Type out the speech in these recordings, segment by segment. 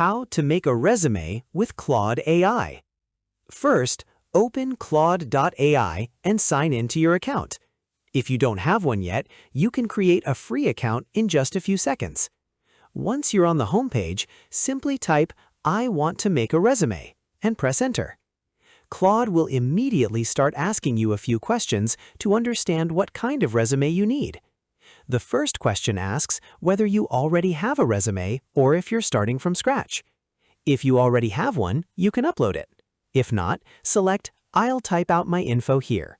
How to make a resume with Claude AI. First, open Claude AI and sign into your account. If you don't have one yet, you can create a free account in just a few seconds. Once you're on the homepage, simply type, "I want to make a resume," and press Enter. Claude will immediately start asking you a few questions to understand what kind of resume you need. The first question asks whether you already have a resume or if you're starting from scratch. If you already have one, you can upload it. If not, select "I'll type out my info here."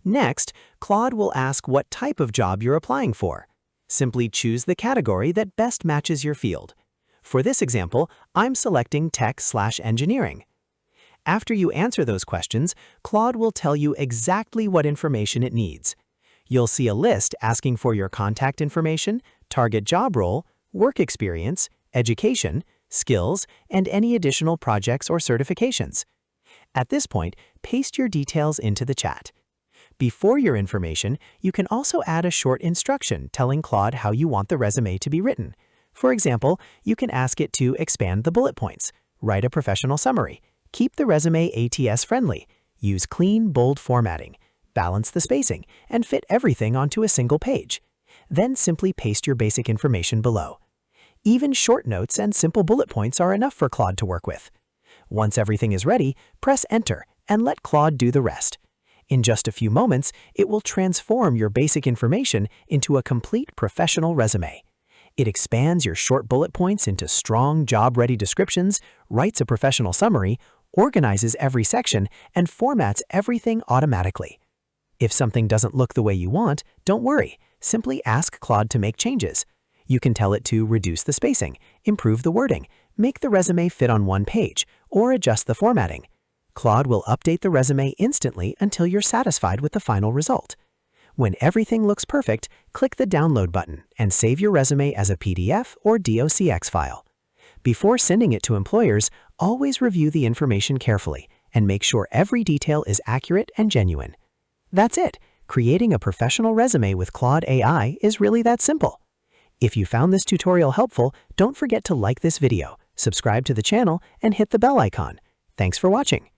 Next, Claude will ask what type of job you're applying for. Simply choose the category that best matches your field. For this example, I'm selecting Tech/Engineering. After you answer those questions, Claude will tell you exactly what information it needs. You'll see a list asking for your contact information, target job role, work experience, education, skills, and any additional projects or certifications. At this point, paste your details into the chat. Before your information, you can also add a short instruction telling Claude how you want the resume to be written. For example, you can ask it to expand the bullet points, write a professional summary, keep the resume ATS-friendly, use clean, bold formatting, balance the spacing, and fit everything onto a single page. Then simply paste your basic information below. Even short notes and simple bullet points are enough for Claude to work with. Once everything is ready, press Enter and let Claude do the rest. In just a few moments, it will transform your basic information into a complete professional resume. It expands your short bullet points into strong, job-ready descriptions, writes a professional summary, organizes every section, and formats everything automatically. If something doesn't look the way you want, don't worry. Simply ask Claude to make changes. You can tell it to reduce the spacing, improve the wording, make the resume fit on one page, or adjust the formatting. Claude will update the resume instantly until you're satisfied with the final result. When everything looks perfect, click the Download button and save your resume as a PDF or DOCX file. Before sending it to employers, always review the information carefully and make sure every detail is accurate and genuine. That's it. Creating a professional resume with Claude AI is really that simple. If you found this tutorial helpful, don't forget to like this video, subscribe to the channel, and hit the bell icon. Thanks for watching.